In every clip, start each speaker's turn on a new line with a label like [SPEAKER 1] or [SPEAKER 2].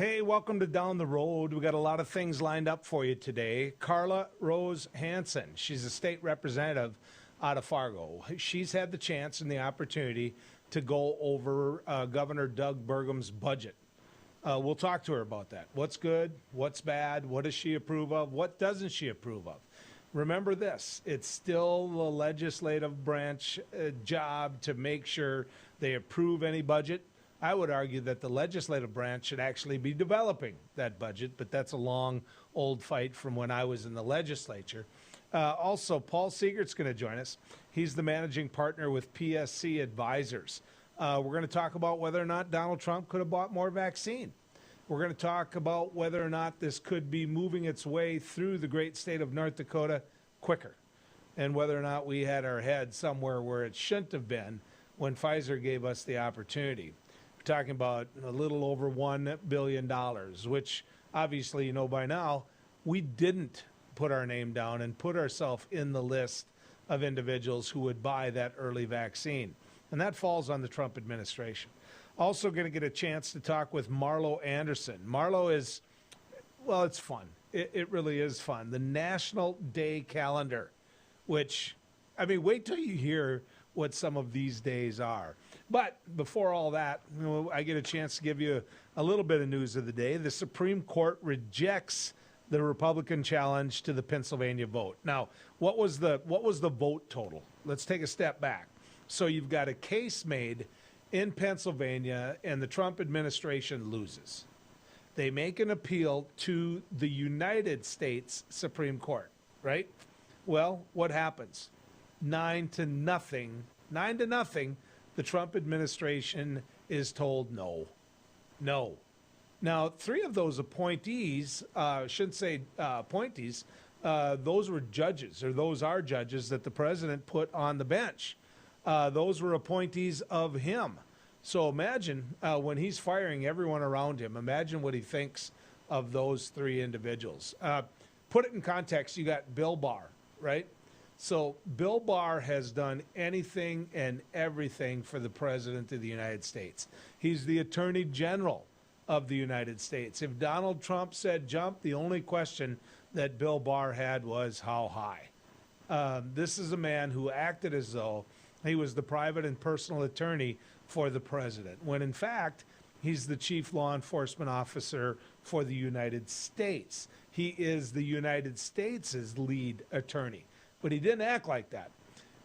[SPEAKER 1] Hey, welcome to Down the Road. We got a lot of things lined up for you today. Carla Rose Hansen, she's a state representative out of Fargo. She's had the chance and the opportunity to go over Governor Doug Burgum's budget. We'll talk to her about that. What's good? What's bad? What does she approve of? What doesn't she approve of? Remember this, it's still the legislative branch job to make sure they approve any budget. I would argue that the legislative branch should actually be developing that budget, but that's a long, old fight from when I was in the legislature. Also, Paul Siegert's going to join us. He's the managing partner with PSC Advisors. We're going to talk about whether or not Donald Trump could have bought more vaccine. We're going to talk about whether or not this could be moving its way through the great state of North Dakota quicker, and whether or not we had our head somewhere where it shouldn't have been when Pfizer gave us the opportunity. We're talking about a little over $1 billion, which obviously you know by now, we didn't put our name down and put ourselves in the list of individuals who would buy that early vaccine. And that falls on the Trump administration. Also going to get a chance to talk with Marlo Anderson. Marlo is, well, it's fun. It really is fun. The National Day Calendar, which, I mean, wait till you hear what some of these days are. But before all that, I get a chance to give you a little bit of news of the day. The Supreme Court rejects the Republican challenge to the Pennsylvania vote. Now, what was the vote total? Let's take a step back. So you've got a case made in Pennsylvania, and the Trump administration loses. They make an appeal to the United States Supreme Court, right? Well, what happens? 9-0. 9-0. The Trump administration is told no. No. Now, three of those appointees, shouldn't say appointees, those were judges, or those are judges that the president put on the bench. Those were appointees of him. So imagine when he's firing everyone around him, imagine what he thinks of those three individuals. Put it in context, you got Bill Barr, right? So Bill Barr has done anything and everything for the President of the United States. He's the Attorney General of the United States. If Donald Trump said jump, the only question that Bill Barr had was how high. This is a man who acted as though he was the private and personal attorney for the president, when in fact, he's the chief law enforcement officer for the United States. He is the United States' lead attorney. But he didn't act like that.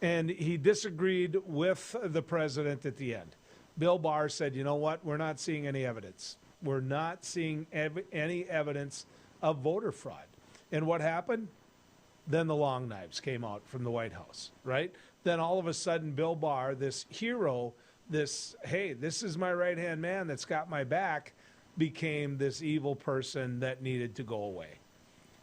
[SPEAKER 1] And he disagreed with the president at the end. Bill Barr said, you know what, we're not seeing any evidence. We're not seeing any evidence of voter fraud. And what happened? Then the long knives came out from the White House, right? Then all of a sudden, Bill Barr, this hero, this, hey, this is my right-hand man that's got my back, became this evil person that needed to go away.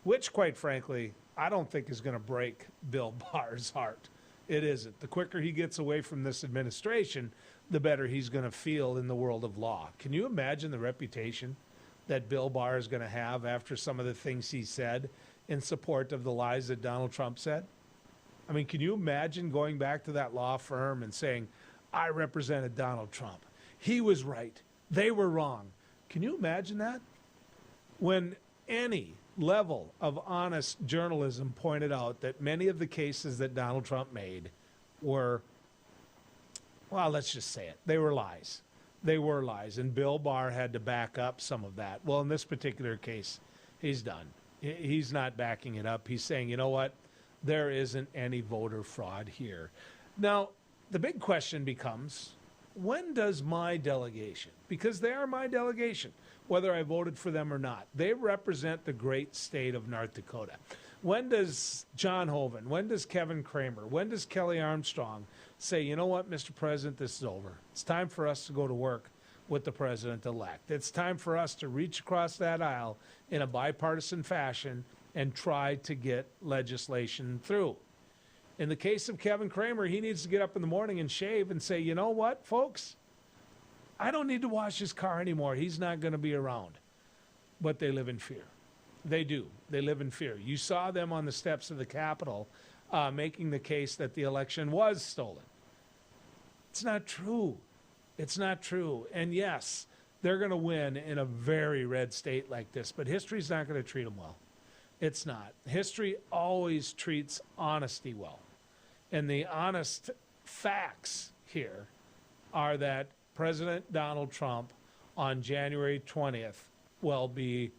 [SPEAKER 1] Which, quite frankly, I don't think is going to break Bill Barr's heart. It isn't. The quicker he gets away from this administration, the better he's going to feel in the world of law. Can you imagine the reputation that Bill Barr is going to have after some of the things he said in support of the lies that Donald Trump said? I mean, can you imagine going back to that law firm and saying, I represented Donald Trump. He was right. They were wrong. Can you imagine that? When any level of honest journalism pointed out that many of the cases that Donald Trump made were, well, let's just say it, they were lies. They were lies, and Bill Barr had to back up some of that. Well, in this particular case, he's done. He's not backing it up. He's saying, you know what, there isn't any voter fraud here. Now, the big question becomes, when does my delegation, because they are my delegation, whether I voted for them or not, they represent the great state of North Dakota. When does John Hoeven, when does Kevin Cramer, when does Kelly Armstrong say, you know what, Mr. President, this is over. It's time for us to go to work with the president-elect. It's time for us to reach across that aisle in a bipartisan fashion and try to get legislation through. In the case of Kevin Cramer, he needs to get up in the morning and shave and say, you know what, folks? I don't need to wash his car anymore. He's not going to be around. But they live in fear. They do. They live in fear. You saw them on the steps of the Capitol making the case that the election was stolen. It's not true. It's not true. And yes, they're going to win in a very red state like this. But history's not going to treat them well. It's not. History always treats honesty well. And the honest facts here are that President Donald Trump on January 20th will be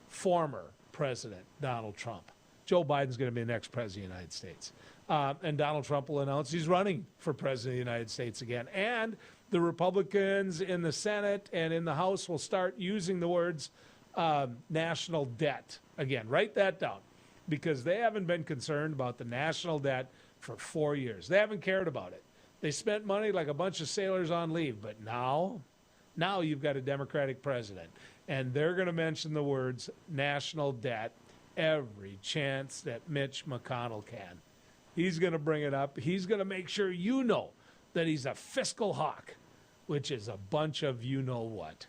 [SPEAKER 1] former President Donald Trump. Joe Biden's going to be the next president of the United States. And Donald Trump will announce he's running for president of the United States again. And the Republicans in the Senate and in the House will start using the words national debt again. Write that down, because they haven't been concerned about the national debt for 4 years. They haven't cared about it. They spent money like a bunch of sailors on leave. But now you've got a Democratic president, and they're going to mention the words national debt every chance that Mitch McConnell can. He's going to bring it up. He's going to make sure you know that he's a fiscal hawk, which is a bunch of you-know-what.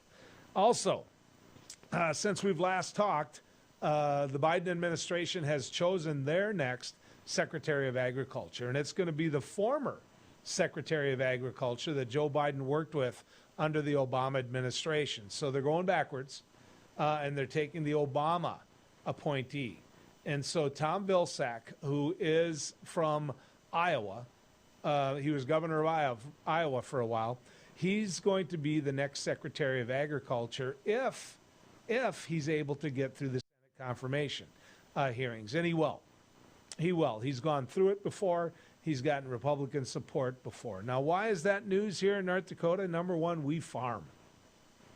[SPEAKER 1] Also, since we've last talked, the Biden administration has chosen their next Secretary of Agriculture, and it's going to be the former Secretary of Agriculture that Joe Biden worked with under the Obama administration. So they're going backwards, and they're taking the Obama appointee. And so Tom Vilsack, who is from Iowa, he was governor of Iowa for a while, he's going to be the next Secretary of Agriculture if he's able to get through the Senate confirmation hearings. And he will. He will. He's gone through it before. He's gotten Republican support before. Now, why is that news here in North Dakota? Number one, we farm.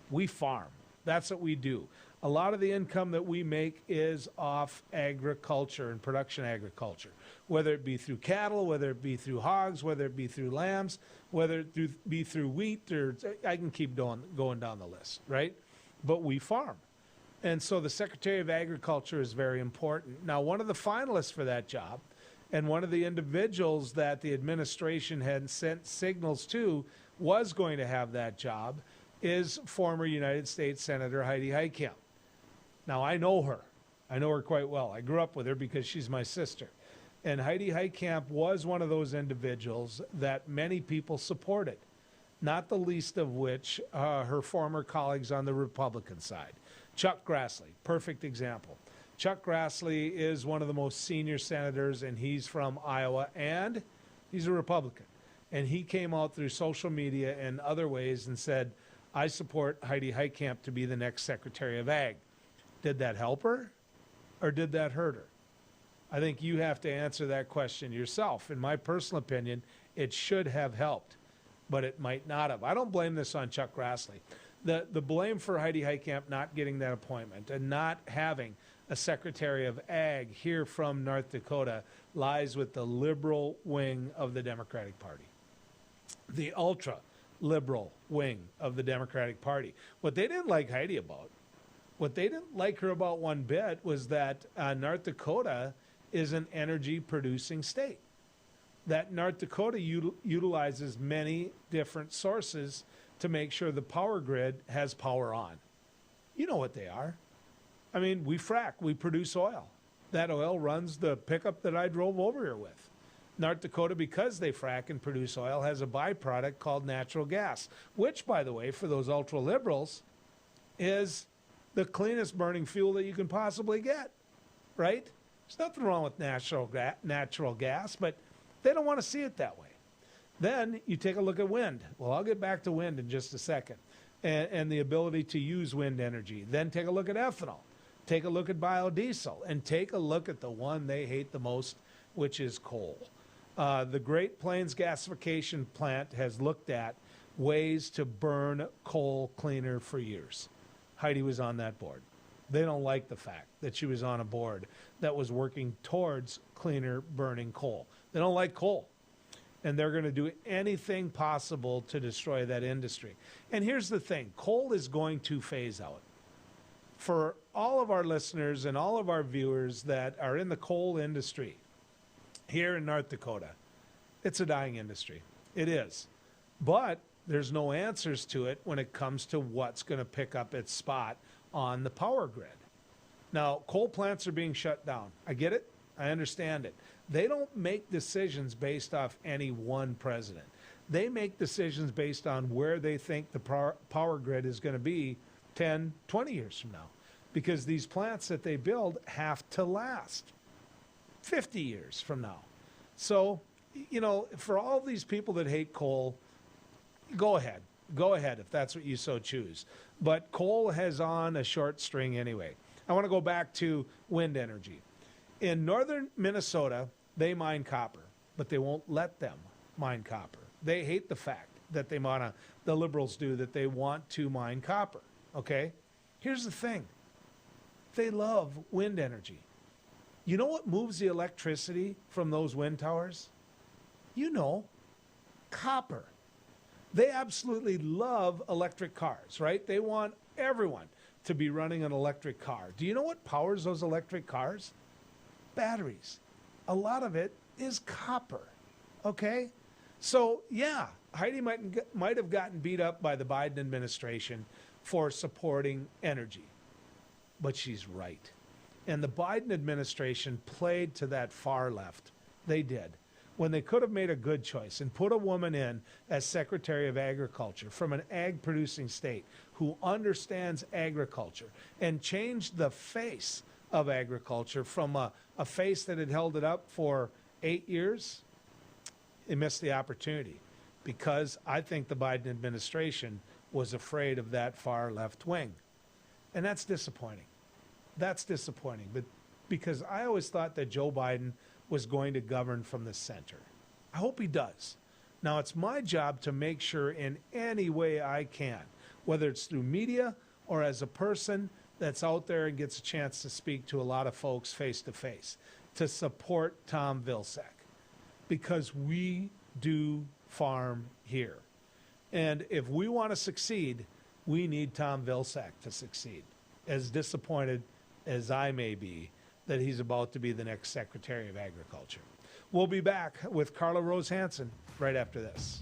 [SPEAKER 1] We farm. That's what we do. A lot of the income that we make is off agriculture and production agriculture, whether it be through cattle, whether it be through hogs, whether it be through lambs, whether it be through wheat, or I can keep going down the list, right? But we farm. And so the Secretary of Agriculture is very important. Now, one of the finalists for that job, and one of the individuals that the administration had sent signals to was going to have that job, is former United States Senator Heidi Heitkamp. Now, I know her. I know her quite well. I grew up with her because she's my sister. And Heidi Heitkamp was one of those individuals that many people supported, not the least of which her former colleagues on the Republican side. Chuck Grassley, perfect example. Chuck Grassley is one of the most senior senators, and he's from Iowa, and he's a Republican. And he came out through social media and other ways and said, I support Heidi Heitkamp to be the next Secretary of Ag. Did that help her, or did that hurt her? I think you have to answer that question yourself. In my personal opinion, it should have helped, but it might not have. I don't blame this on Chuck Grassley. The blame for Heidi Heitkamp not getting that appointment and not having a Secretary of Ag here from North Dakota lies with the liberal wing of the Democratic Party, the ultra-liberal wing of the Democratic Party. What they didn't like Heidi about, what they didn't like her about one bit, was that North Dakota is an energy-producing state. That North Dakota utilizes many different sources to make sure the power grid has power on. You know what they are. I mean, we frack, we produce oil. That oil runs the pickup that I drove over here with. North Dakota, because they frack and produce oil, has a byproduct called natural gas, which, by the way, for those ultra-liberals, is the cleanest burning fuel that you can possibly get, right? There's nothing wrong with natural gas, but they don't want to see it that way. Then you take a look at wind. Well, I'll get back to wind in just a second, and the ability to use wind energy. Then take a look at ethanol. Take a look at biodiesel, and take a look at the one they hate the most, which is coal. The Great Plains Gasification Plant has looked at ways to burn coal cleaner for years. Heidi was on that board. They don't like the fact that she was on a board that was working towards cleaner burning coal. They don't like coal. And they're going to do anything possible to destroy that industry. And here's the thing. Coal is going to phase out. For all of our listeners and all of our viewers that are in the coal industry here in North Dakota, it's a dying industry. It is. But there's no answers to it when it comes to what's going to pick up its spot on the power grid. Now, coal plants are being shut down. I get it. I understand it. They don't make decisions based off any one president. They make decisions based on where they think the power grid is going to be 10, 20 years from now. Because these plants that they build have to last 50 years from now. So, you know, for all these people that hate coal, go ahead. Go ahead if that's what you so choose. But coal has on a short string anyway. I want to go back to wind energy. In northern Minnesota, they mine copper, but they won't let them mine copper. They hate the fact that the liberals do, that they want to mine copper, okay? Here's the thing. They love wind energy. You know what moves the electricity from those wind towers? You know, copper. They absolutely love electric cars, right? They want everyone to be running an electric car. Do you know what powers those electric cars? Batteries. A lot of it is copper, okay? So, yeah, Heidi might have gotten beat up by the Biden administration for supporting energy, but she's right. And the Biden administration played to that far left. They did. When they could have made a good choice and put a woman in as Secretary of Agriculture from an ag-producing state who understands agriculture and changed the face of agriculture from a face that had held it up for 8 years, it missed the opportunity because I think the Biden administration was afraid of that far left wing. And that's disappointing. That's disappointing. But because I always thought that Joe Biden was going to govern from the center. I hope he does. Now, it's my job to make sure in any way I can, whether it's through media or as a person that's out there and gets a chance to speak to a lot of folks face to face, to support Tom Vilsack, because we do farm here. And if we want to succeed, we need Tom Vilsack to succeed. As disappointed as I may be that he's about to be the next Secretary of Agriculture. We'll be back with Carla Rose Hansen right after this.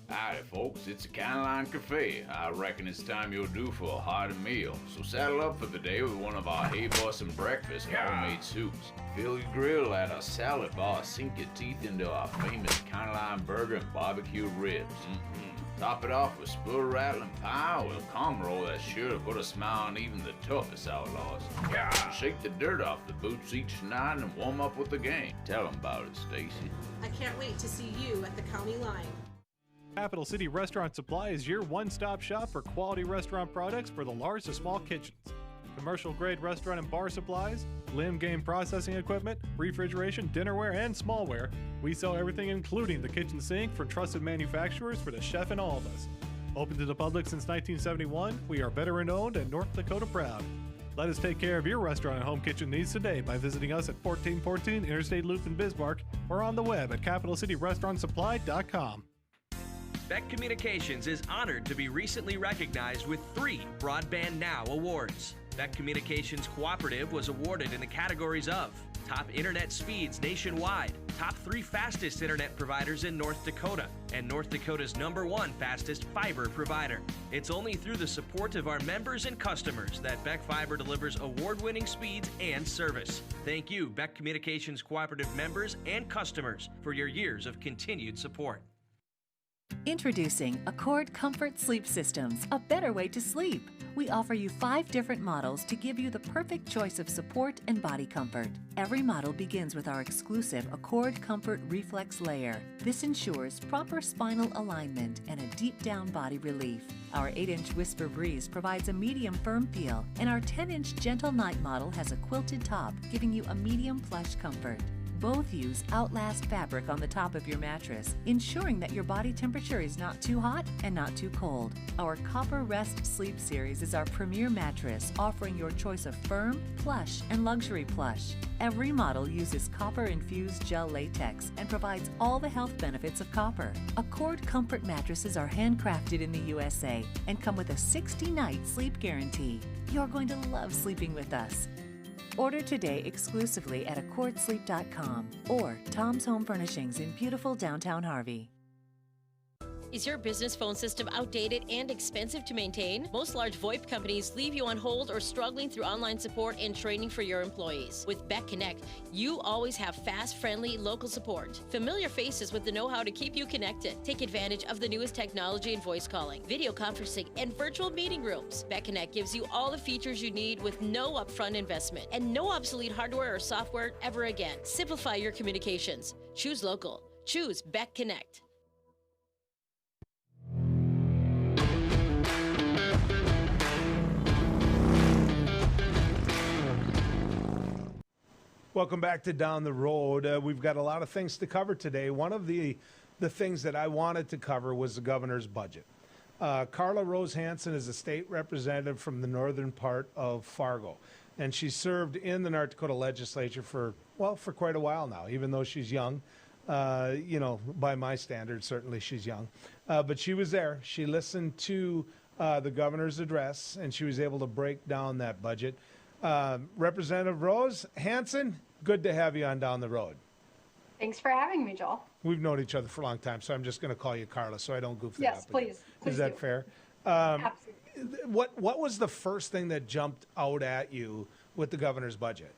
[SPEAKER 2] Howdy, folks. It's a Caroline Cafe. I reckon it's time you're due for a hearty meal. So saddle up for the day with one of our Hay Bussin' breakfast homemade soups. Fill your grill at a salad bar. Sink your teeth into our famous Caroline burger and barbecue ribs. Top it off with spoon-rattling pie with a cum roll that's sure to put a smile on even the toughest outlaws. Shake the dirt off the boots each night and warm up with the gang. Tell them about it, Stacy.
[SPEAKER 3] I can't wait to see you at the county line.
[SPEAKER 4] Capital City Restaurant Supply is your one-stop shop for quality restaurant products for the large to small kitchens. Commercial-grade restaurant and bar supplies, limb game processing equipment, refrigeration, dinnerware, and smallware. We sell everything including the kitchen sink from trusted manufacturers for the chef in all of us. Open to the public since 1971, we are veteran-owned and North Dakota proud. Let us take care of your restaurant and home kitchen needs today by visiting us at 1414 Interstate Loop in Bismarck or on the web at capitalcityrestaurantsupply.com.
[SPEAKER 5] Beck Communications is honored to be recently recognized with 3 Broadband Now awards. Beck Communications Cooperative was awarded in the categories of Top Internet Speeds Nationwide, Top 3 Fastest Internet Providers in North Dakota, and North Dakota's #1 Fastest Fiber Provider. It's only through the support of our members and customers that Beck Fiber delivers award-winning speeds and service. Thank you, Beck Communications Cooperative members and customers, for your years of continued support.
[SPEAKER 6] Introducing Accord Comfort Sleep Systems, a better way to sleep. We offer you 5 different models to give you the perfect choice of support and body comfort. Every model begins with our exclusive Accord Comfort Reflex Layer. This ensures proper spinal alignment and a deep down body relief. Our 8-inch Whisper Breeze provides a medium firm feel, and our 10-inch Gentle Night model has a quilted top, giving you a medium plush comfort. Both use Outlast fabric on the top of your mattress, ensuring that your body temperature is not too hot and not too cold. Our Copper Rest Sleep Series is our premier mattress, offering your choice of firm, plush, and luxury plush. Every model uses copper-infused gel latex and provides all the health benefits of copper. Accord Comfort mattresses are handcrafted in the USA and come with a 60-night sleep guarantee. You're going to love sleeping with us. Order today exclusively at AccordSleep.com or Tom's Home Furnishings in beautiful downtown Harvey.
[SPEAKER 7] Is your business phone system outdated and expensive to maintain? Most large VoIP companies leave you on hold or struggling through online support and training for your employees. With Beck Connect, you always have fast, friendly, local support. Familiar faces with the know-how to keep you connected. Take advantage of the newest technology in voice calling, video conferencing, and virtual meeting rooms. Beck Connect gives you all the features you need with no upfront investment and no obsolete hardware or software ever again. Simplify your communications. Choose local. Choose Beck Connect.
[SPEAKER 1] Welcome back to Down the Road. We've got a lot of things to cover today. One of the things that I wanted to cover was the governor's budget. Carla Rose Hansen is a state representative from the northern part of Fargo, and she served in the North Dakota legislature for quite a while now, even though she's young. By my standards, certainly she's young. But she was there. She listened to the governor's address, and she was able to break down that budget. Representative Rose Hansen, good to have you on Down the Road.
[SPEAKER 8] Thanks for having me, Joel.
[SPEAKER 1] We've known each other for a long time, so I'm just going to call you Carla so I don't goof that
[SPEAKER 8] Yes,
[SPEAKER 1] up again.
[SPEAKER 8] please. Please
[SPEAKER 1] Is that
[SPEAKER 8] do.
[SPEAKER 1] fair?
[SPEAKER 8] Absolutely.
[SPEAKER 1] What was the first thing that jumped out at you with the governor's budget?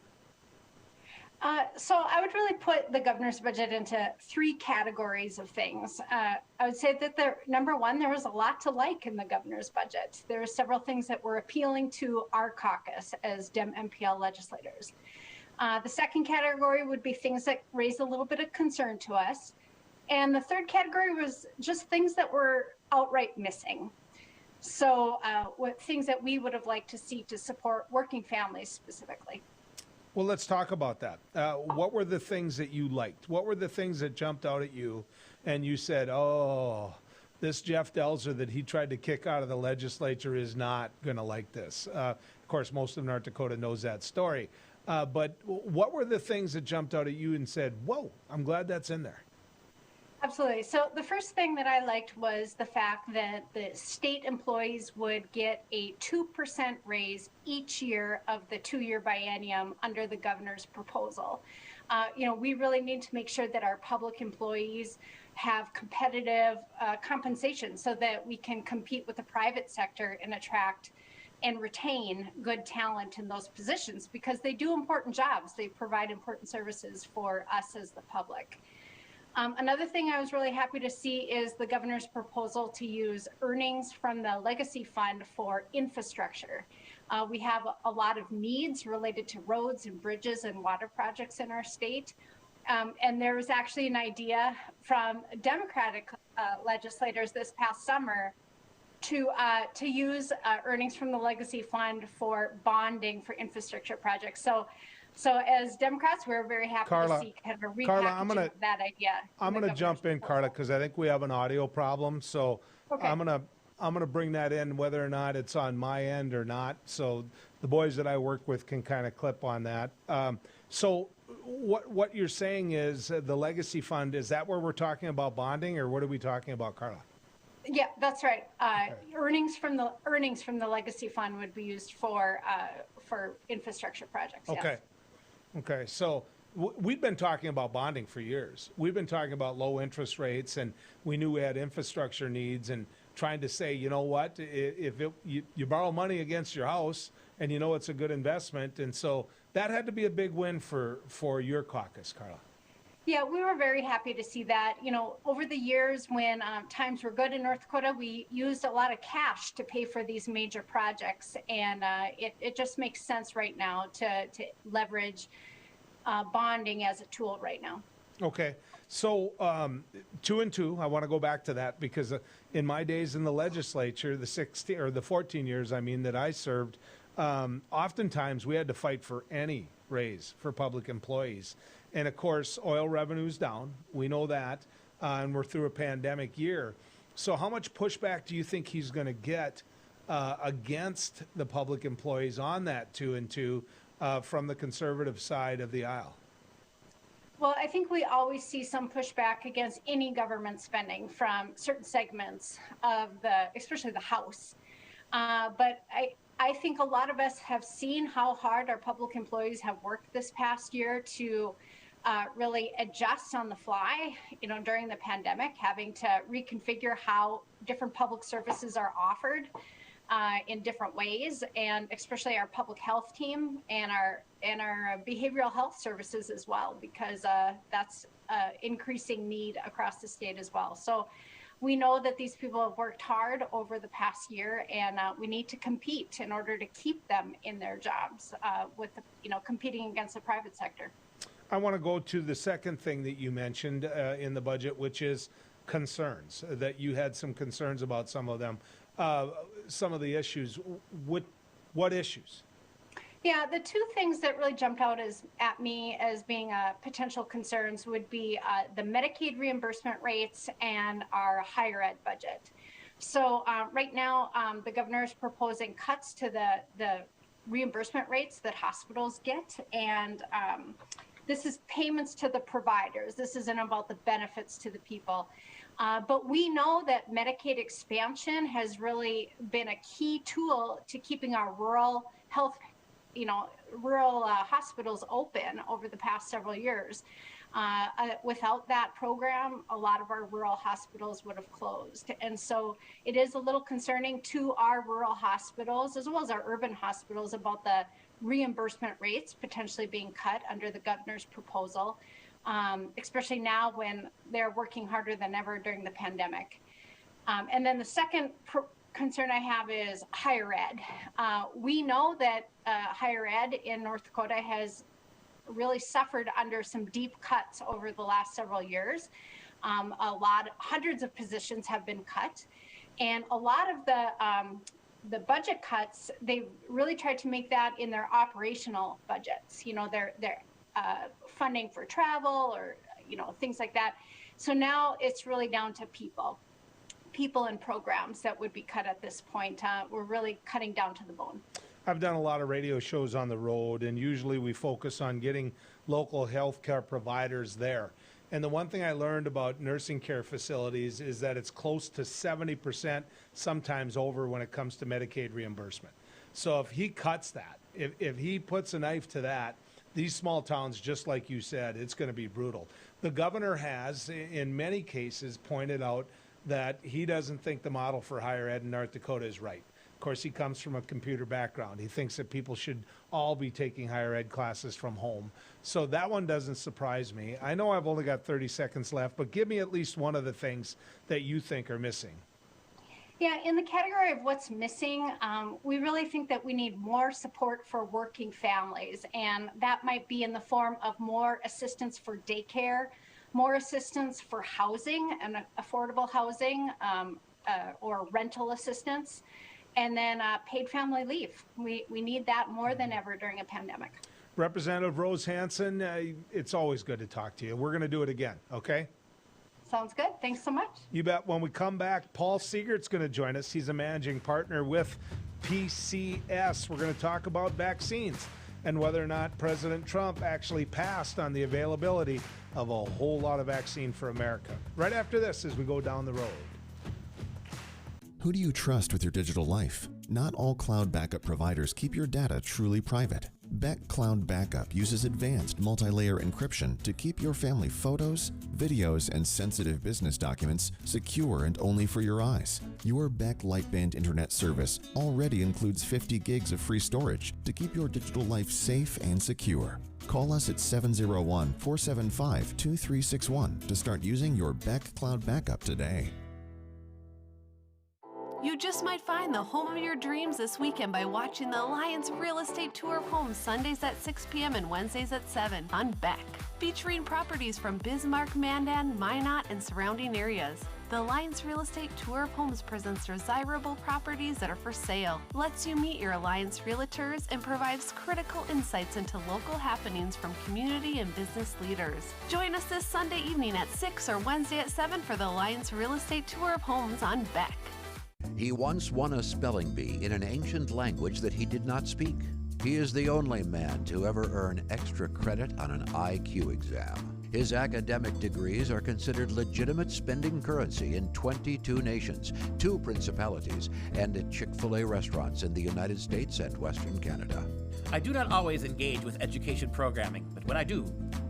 [SPEAKER 8] So I would really put the governor's budget into three categories of things. I would say that number one, there was a lot to like in the governor's budget. There were several things that were appealing to our caucus as Dem MPL legislators. The second category would be things that raised a little bit of concern to us. And the third category was just things that were outright missing. So what things that we would have liked to see to support working families specifically.
[SPEAKER 1] Well, let's talk about that. What were the things that you liked? What were the things that jumped out at you and you said, oh, this Jeff Delzer that he tried to kick out of the legislature is not going to like this? Of course, most of North Dakota knows that story. But what were the things that jumped out at you and said, whoa, I'm glad that's in there?
[SPEAKER 8] Absolutely. So the first thing that I liked was the fact that the state employees would get a 2% raise each year of the 2-year biennium under the governor's proposal. We really need to make sure that our public employees have competitive compensation so that we can compete with the private sector and attract and retain good talent in those positions because they do important jobs. They provide important services for us as the public. Another thing I was really happy to see is the governor's proposal to use earnings from the Legacy Fund for infrastructure. We have a lot of needs related to roads and bridges and water projects in our state. And there was actually an idea from Democratic legislators this past summer to use earnings from the Legacy Fund for bonding for infrastructure projects. So as Democrats, we're very happy
[SPEAKER 1] Carla,
[SPEAKER 8] to see kind of a repackaging
[SPEAKER 1] Carla,
[SPEAKER 8] of that idea.
[SPEAKER 1] I'm going to jump in, Carla, because I think we have an audio problem. So
[SPEAKER 8] Okay.
[SPEAKER 1] I'm gonna bring that in, whether or not it's on my end or not. So the boys that I work with can kind of clip on that. So what you're saying is the Legacy Fund, is that where we're talking about bonding, or what are we talking about, Carla?
[SPEAKER 8] Yeah, that's right. Earnings from the Legacy Fund would be used for infrastructure projects. Yes.
[SPEAKER 1] Okay. Okay. So we've been talking about bonding for years. We've been talking about low interest rates, and we knew we had infrastructure needs, and trying to say, you know what, you borrow money against your house, and you know it's a good investment, and so that had to be a big win for your caucus, Carla.
[SPEAKER 8] Yeah, we were very happy to see that. Over the years when times were good in North Dakota, we used a lot of cash to pay for these major projects. And it just makes sense right now to leverage bonding as a tool right now.
[SPEAKER 1] Okay. So 2 and 2, I want to go back to that because in my days in the legislature, the 14 years, that I served, oftentimes we had to fight for any raise for public employees. And of course, oil revenue's down. We know that. And we're through a pandemic year. So how much pushback do you think he's going to get against the public employees on that 2 and 2 from the conservative side of the aisle?
[SPEAKER 8] Well, I think we always see some pushback against any government spending from certain segments of especially the House. But I think a lot of us have seen how hard our public employees have worked this past year to really adjust on the fly, during the pandemic, having to reconfigure how different public services are offered in different ways, and especially our public health team and our behavioral health services as well, because that's increasing need across the state as well. So we know that these people have worked hard over the past year, and we need to compete in order to keep them in their jobs with, competing against the private sector.
[SPEAKER 1] I want to go to the second thing that you mentioned in the budget, which is concerns, that you had some concerns about some of them, some of the issues. What issues?
[SPEAKER 8] Yeah, the two things that really jumped out at me as being potential concerns would be the Medicaid reimbursement rates and our higher ed budget. So right now, the governor is proposing cuts to the reimbursement rates that hospitals get, and this is payments to the providers. This isn't about the benefits to the people. But we know that Medicaid expansion has really been a key tool to keeping our rural health, rural hospitals open over the past several years. Without that program, a lot of our rural hospitals would have closed. And so it is a little concerning to our rural hospitals as well as our urban hospitals about the reimbursement rates potentially being cut under the governor's proposal, especially now when they're working harder than ever during the pandemic. And then the second concern I have is higher ed. We know that higher ed in North Dakota has really suffered under some deep cuts over the last several years. Hundreds of positions have been cut, and a lot of the budget cuts, they've really tried to make that in their operational budgets. Their funding for travel or things like that. So now it's really down to people and programs that would be cut at this point. We're really cutting down to the bone.
[SPEAKER 1] I've done a lot of radio shows on the road, and usually we focus on getting local healthcare providers there. And the one thing I learned about nursing care facilities is that it's close to 70%, sometimes over, when it comes to Medicaid reimbursement. So if he cuts that, if he puts a knife to that, these small towns, just like you said, it's going to be brutal. The governor has, in many cases, pointed out that he doesn't think the model for higher ed in North Dakota is right. Of course, he comes from a computer background. He thinks that people should all be taking higher ed classes from home. So that one doesn't surprise me. I know I've only got 30 seconds left, but give me at least one of the things that you think are missing.
[SPEAKER 8] Yeah, in the category of what's missing, we really think that we need more support for working families, and that might be in the form of more assistance for daycare, more assistance for housing and affordable housing, or rental assistance, and then paid family leave. We need that more than ever during a pandemic.
[SPEAKER 1] Representative Rose Hansen, it's always good to talk to you. We're going to do it again, okay?
[SPEAKER 8] Sounds good. Thanks so much.
[SPEAKER 1] You bet. When we come back, Paul Siegert's going to join us. He's a managing partner with PCS. We're going to talk about vaccines and whether or not President Trump actually passed on the availability of a whole lot of vaccine for America. Right after this, as we go down the road.
[SPEAKER 9] Who do you trust with your digital life? Not all cloud backup providers keep your data truly private. Beck Cloud Backup uses advanced multi-layer encryption to keep your family photos, videos, and sensitive business documents secure and only for your eyes. Your Beck Lightband Internet service already includes 50 gigs of free storage to keep your digital life safe and secure. Call us at 701-475-2361 to start using your Beck Cloud Backup today.
[SPEAKER 10] You just might find the home of your dreams this weekend by watching the Alliance Real Estate Tour of Homes Sundays at 6 p.m. and Wednesdays at 7 on Beck. Featuring properties from Bismarck, Mandan, Minot, and surrounding areas. The Alliance Real Estate Tour of Homes presents desirable properties that are for sale, lets you meet your Alliance Realtors, and provides critical insights into local happenings from community and business leaders. Join us this Sunday evening at 6 or Wednesday at 7 for the Alliance Real Estate Tour of Homes on Beck.
[SPEAKER 11] He once won a spelling bee in an ancient language that he did not speak. He is the only man to ever earn extra credit on an IQ exam. His academic degrees are considered legitimate spending currency in 22 nations, 2 principalities, and at Chick-fil-A restaurants in the United States and Western Canada.
[SPEAKER 12] I do not always engage with education programming, but when I do,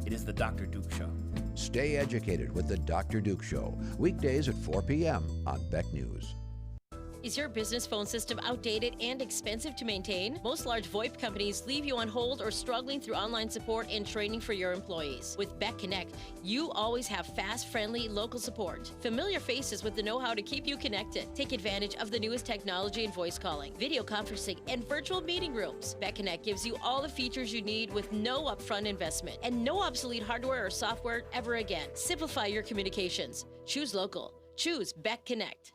[SPEAKER 12] it It is the Dr. Duke Show.
[SPEAKER 11] Stay educated with the Dr. Duke Show, weekdays at 4 p.m. on Beck News.
[SPEAKER 7] Is your business phone system outdated and expensive to maintain? Most large VoIP companies leave you on hold or struggling through online support and training for your employees. With Beck Connect, you always have fast, friendly, local support. Familiar faces with the know-how to keep you connected. Take advantage of the newest technology in voice calling, video conferencing, and virtual meeting rooms. Beck Connect gives you all the features you need with no upfront investment and no obsolete hardware or software ever again. Simplify your communications. Choose local. Choose Beck Connect.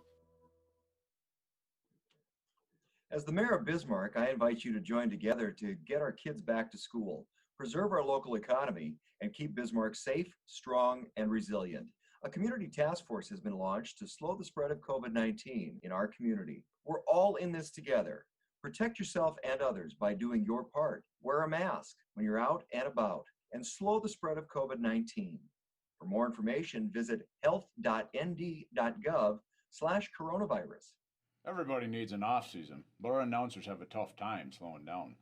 [SPEAKER 13] As the mayor of Bismarck, I invite you to join together to get our kids back to school, preserve our local economy, and keep Bismarck safe, strong, and resilient. A community task force has been launched to slow the spread of COVID-19 in our community. We're all in this together. Protect yourself and others by doing your part. Wear a mask when you're out and about, and slow the spread of COVID-19. For more information, visit health.nd.gov/coronavirus.
[SPEAKER 2] Everybody needs an off-season, but our announcers have a tough time slowing down.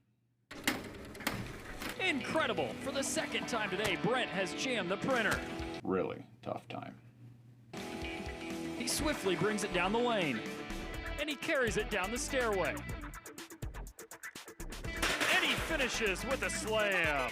[SPEAKER 14] Incredible! For the second time today, Brent has jammed the printer.
[SPEAKER 2] Really tough time.
[SPEAKER 14] He swiftly brings it down the lane, and he carries it down the stairway. And he finishes with a slam.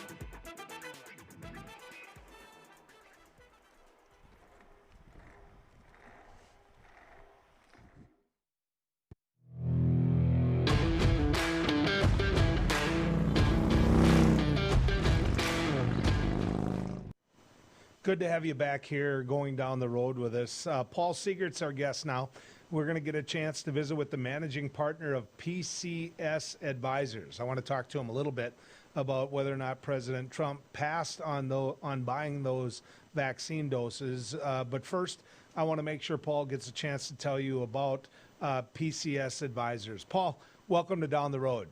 [SPEAKER 1] Good to have you back here going down the road with us. Paul Siegert's our guest now. We're going to get a chance to visit with the managing partner of PCS Advisors. I want to talk to him a little bit about whether or not President Trump passed on buying those vaccine doses. But first, I want to make sure Paul gets a chance to tell you about PCS Advisors. Paul, welcome to Down the Road.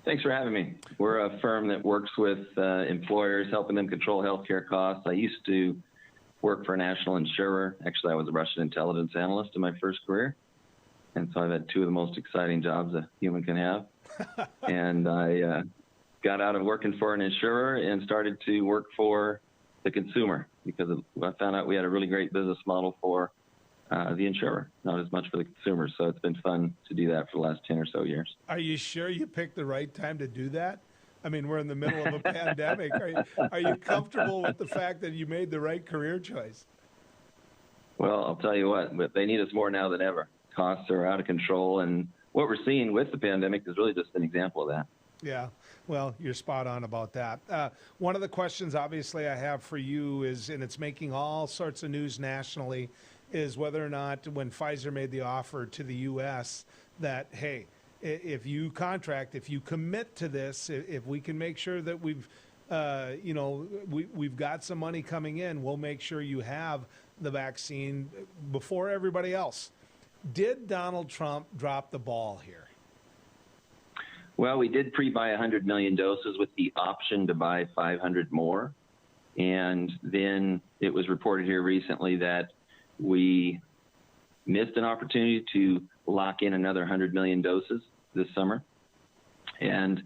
[SPEAKER 15] Thanks for having me. We're a firm that works with employers, helping them control healthcare costs. I used to work for a national insurer. Actually, I was a Russian intelligence analyst in my first career. And so I've had two of the most exciting jobs a human can have. And I got out of working for an insurer and started to work for the consumer because I found out we had a really great business model for the insurer, not as much for the consumer. So it's been fun to do that for the last 10 or so years.
[SPEAKER 1] Are you sure you picked the right time to do that? I mean, we're in the middle of a pandemic. Are you comfortable with the fact that you made the right career choice?
[SPEAKER 15] Well, I'll tell you what, but they need us more now than ever. Costs are out of control. And what we're seeing with the pandemic is really just an example of that.
[SPEAKER 1] Yeah, well, you're spot on about that. One of the questions, obviously, I have for you is, and it's making all sorts of news nationally, is whether or not when Pfizer made the offer to the U.S. that, hey, if you contract, if you commit to this, if we can make sure that we've got some money coming in, we'll make sure you have the vaccine before everybody else. Did Donald Trump drop the ball here?
[SPEAKER 15] Well, we did pre-buy 100 million doses with the option to buy 500 more. And then it was reported here recently that we missed an opportunity to lock in another 100 million doses this summer. And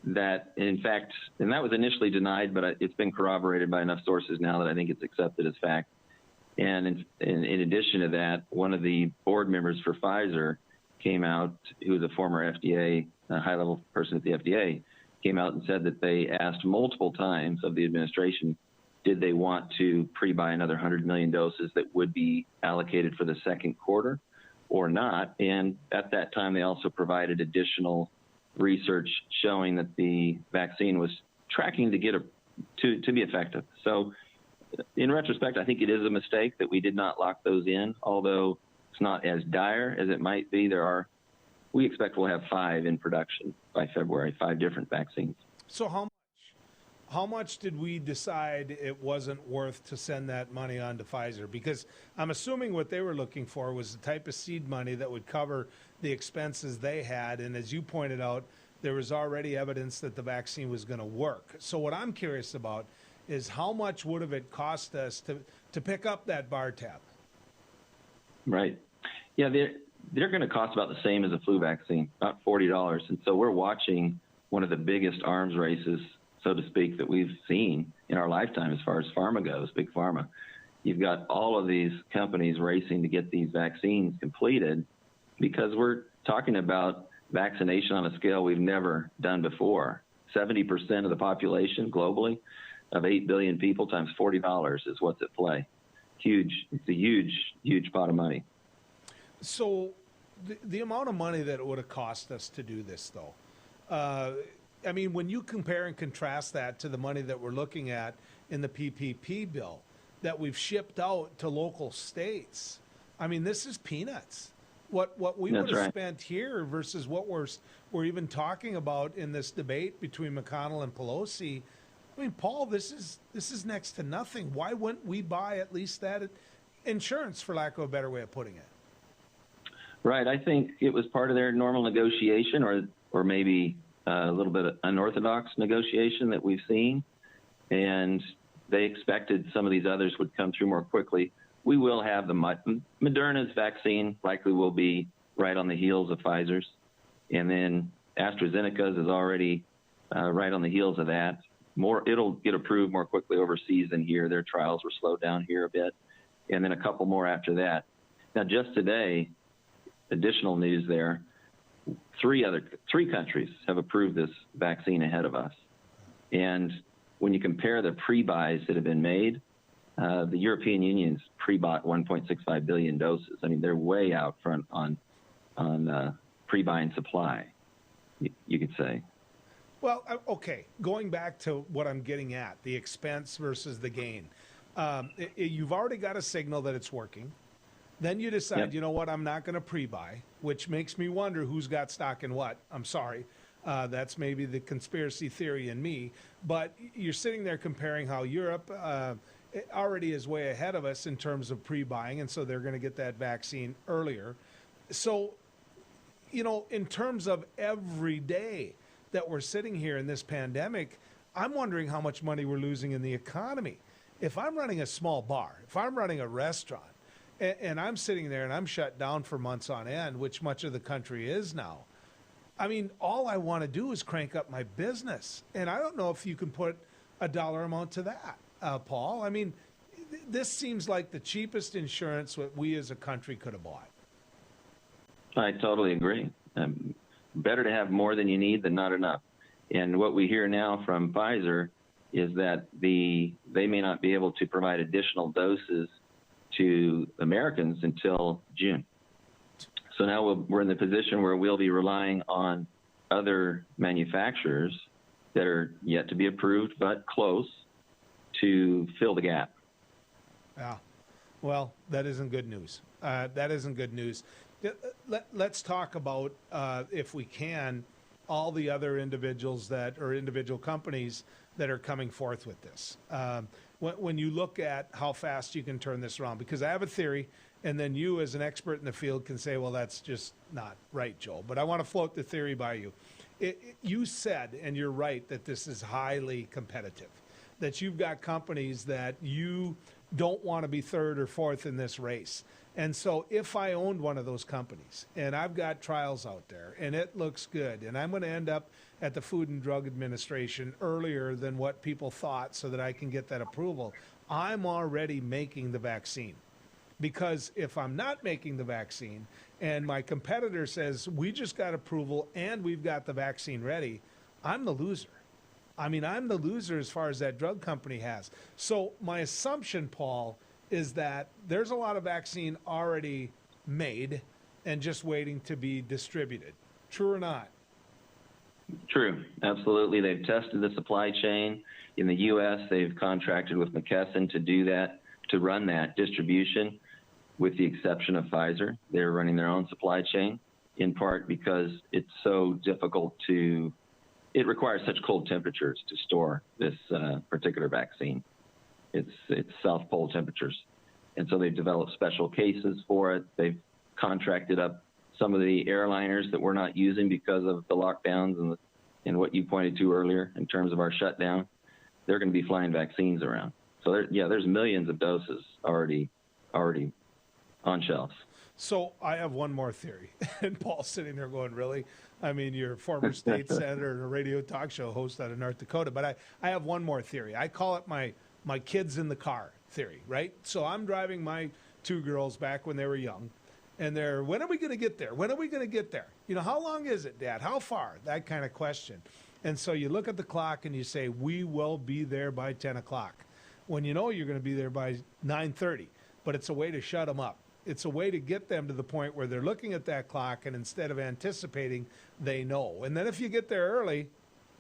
[SPEAKER 15] that, in fact, and that was initially denied, but it's been corroborated by enough sources now that I think it's accepted as fact. And in addition to that, one of the board members for Pfizer came out, who was a former FDA, a high-level person at the FDA, came out and said that they asked multiple times of the administration, did they want to pre-buy another 100 million doses that would be allocated for the second quarter or not? And at that time, they also provided additional research showing that the vaccine was tracking to get to be effective. So in retrospect, I think it is a mistake that we did not lock those in, although it's not as dire as it might be. We expect we'll have 5 in production by February, 5 different vaccines.
[SPEAKER 1] So how much did we decide it wasn't worth to send that money on to Pfizer? Because I'm assuming what they were looking for was the type of seed money that would cover the expenses they had. And as you pointed out, there was already evidence that the vaccine was going to work. So what I'm curious about is how much would have it cost us to pick up that bar tab?
[SPEAKER 15] Right. Yeah, they're going to cost about the same as a flu vaccine, about $40. And so we're watching one of the biggest arms races so to speak, that we've seen in our lifetime as far as pharma goes, big pharma. You've got all of these companies racing to get these vaccines completed because we're talking about vaccination on a scale we've never done before. 70% of the population globally of 8 billion people times $40 is what's at play. Huge. It's a huge, huge pot of money.
[SPEAKER 1] So the amount of money that it would have cost us to do this, though, I mean, when you compare and contrast that to the money that we're looking at in the PPP bill that we've shipped out to local states, I mean, this is peanuts. What we would have spent here versus what we're even talking about in this debate between McConnell and Pelosi. I mean, Paul, this is next to nothing. Why wouldn't we buy at least that insurance, for lack of a better way of putting it?
[SPEAKER 15] Right. I think it was part of their normal negotiation, or maybe a little bit of unorthodox negotiation that we've seen, and they expected some of these others would come through more quickly. We will have the Moderna's vaccine likely will be right on the heels of Pfizer's, and then AstraZeneca's is already right on the heels of that. It'll get approved more quickly overseas than here. Their trials were slowed down here a bit, and then a couple more after that. Now, just today, additional news there: three countries have approved this vaccine ahead of us, and when you compare the pre-buys that have been made, the European Union's pre-bought 1.65 billion doses. I mean, they're way out front on pre-buying supply, you could say.
[SPEAKER 1] Well, okay, going back to what I'm getting at, the expense versus the gain. You've already got a signal that it's working. Then you decide, you know what, I'm not going to pre-buy, which makes me wonder who's got stock in what. I'm sorry. That's maybe the conspiracy theory in me. But you're sitting there comparing how Europe already is way ahead of us in terms of pre-buying, and so they're going to get that vaccine earlier. So, you know, in terms of every day that we're sitting here in this pandemic, I'm wondering how much money we're losing in the economy. If I'm running a small bar, if I'm running a restaurant, and I'm sitting there and I'm shut down for months on end, which much of the country is now, I mean, all I want to do is crank up my business. And I don't know if you can put a dollar amount to that, Paul. I mean, this seems like the cheapest insurance that we as a country could have bought.
[SPEAKER 15] I totally agree. Better to have more than you need than not enough. And what we hear now from Pfizer is that they may not be able to provide additional doses to Americans until June. So now we're in the position where we'll be relying on other manufacturers that are yet to be approved but close to fill the gap.
[SPEAKER 1] Yeah. Well, that isn't good news. That isn't good news. Let's talk about, if we can, all the other individuals individual companies that are coming forth with this. When you look at how fast you can turn this around, because I have a theory, and then you as an expert in the field can say, well, that's just not right, Joe. But I want to float the theory by you. You said, and you're right, that this is highly competitive, that you've got companies that you don't want to be third or fourth in this race. And so if I owned one of those companies and I've got trials out there and it looks good and I'm going to end up at the Food and Drug Administration earlier than what people thought so that I can get that approval, I'm already making the vaccine. Because if I'm not making the vaccine and my competitor says, we just got approval and we've got the vaccine ready, I'm the loser. I mean, I'm the loser as far as that drug company has. So my assumption, Paul, is that there's a lot of vaccine already made and just waiting to be distributed. True or not?
[SPEAKER 15] True. Absolutely. They've tested the supply chain. In the U.S., they've contracted with McKesson to do that, to run that distribution, with the exception of Pfizer. They're running their own supply chain, in part because it's so difficult it requires such cold temperatures to store this particular vaccine. It's South Pole temperatures. And so they've developed special cases for it. They've contracted up some of the airliners that we're not using because of the lockdowns and what you pointed to earlier in terms of our shutdown. They're going to be flying vaccines around. So there's millions of doses already on shelves.
[SPEAKER 1] So I have one more theory. And Paul's sitting there going, really? I mean, you're a former state senator and a radio talk show host out of North Dakota. But I have one more theory. I call it my kids in the car theory, right? So I'm driving my 2 girls back when they were young. And they're, when are we going to get there? When are we going to get there? You know, how long is it, Dad? How far? That kind of question. And so you look at the clock and you say, we will be there by 10 o'clock. When you know you're going to be there by 9:30. But it's a way to shut them up. It's a way to get them to the point where they're looking at that clock, and instead of anticipating, they know. And then if you get there early,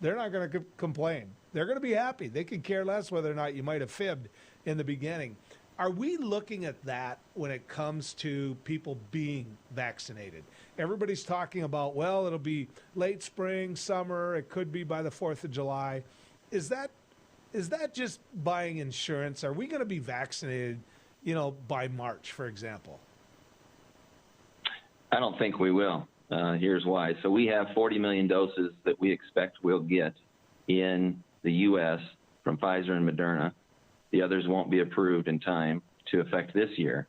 [SPEAKER 1] they're not going to complain. They're going to be happy. They can care less whether or not you might have fibbed in the beginning. Are we looking at that when it comes to people being vaccinated? Everybody's talking about, well, it'll be late spring, summer, it could be by the 4th of July. Is that just buying insurance? Are we going to be vaccinated, by March, for example?
[SPEAKER 15] I don't think we will. Here's why. So we have 40 million doses that we expect we'll get in the U.S. from Pfizer and Moderna. The others won't be approved in time to affect this year.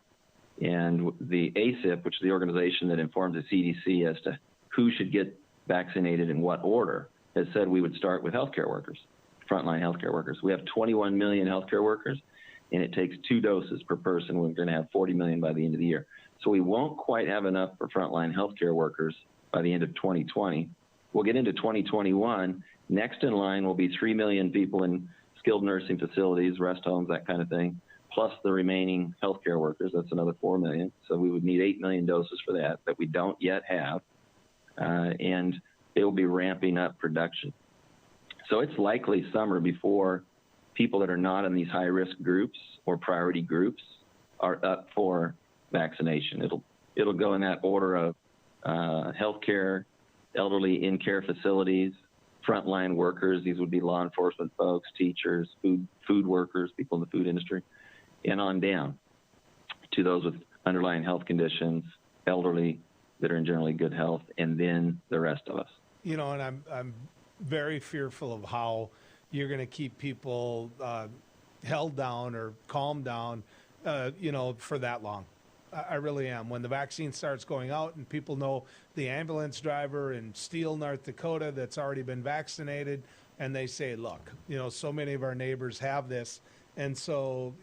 [SPEAKER 15] And the ACIP, which is the organization that informs the CDC as to who should get vaccinated in what order, has said we would start with healthcare workers, frontline healthcare workers. We have 21 million healthcare workers, and it takes 2 doses per person. We're going to have 40 million by the end of the year. So we won't quite have enough for frontline healthcare workers by the end of 2020. We'll get into 2021. Next in line will be 3 million people in skilled nursing facilities, rest homes, that kind of thing, plus the remaining healthcare workers. That's another 4 million. So we would need 8 million doses for that we don't yet have, and it will be ramping up production. So it's likely summer before people that are not in these high-risk groups or priority groups are up for vaccination. It'll go in that order of healthcare, elderly in-care facilities, frontline workers. These would be law enforcement folks, teachers, food workers, people in the food industry, and on down to those with underlying health conditions, elderly that are in generally good health, and then the rest of us.
[SPEAKER 1] And I'm very fearful of how you're going to keep people held down or calmed down, for that long. I really am. When the vaccine starts going out and people know the ambulance driver in Steele, North Dakota, that's already been vaccinated, and they say, look, so many of our neighbors have this, and so,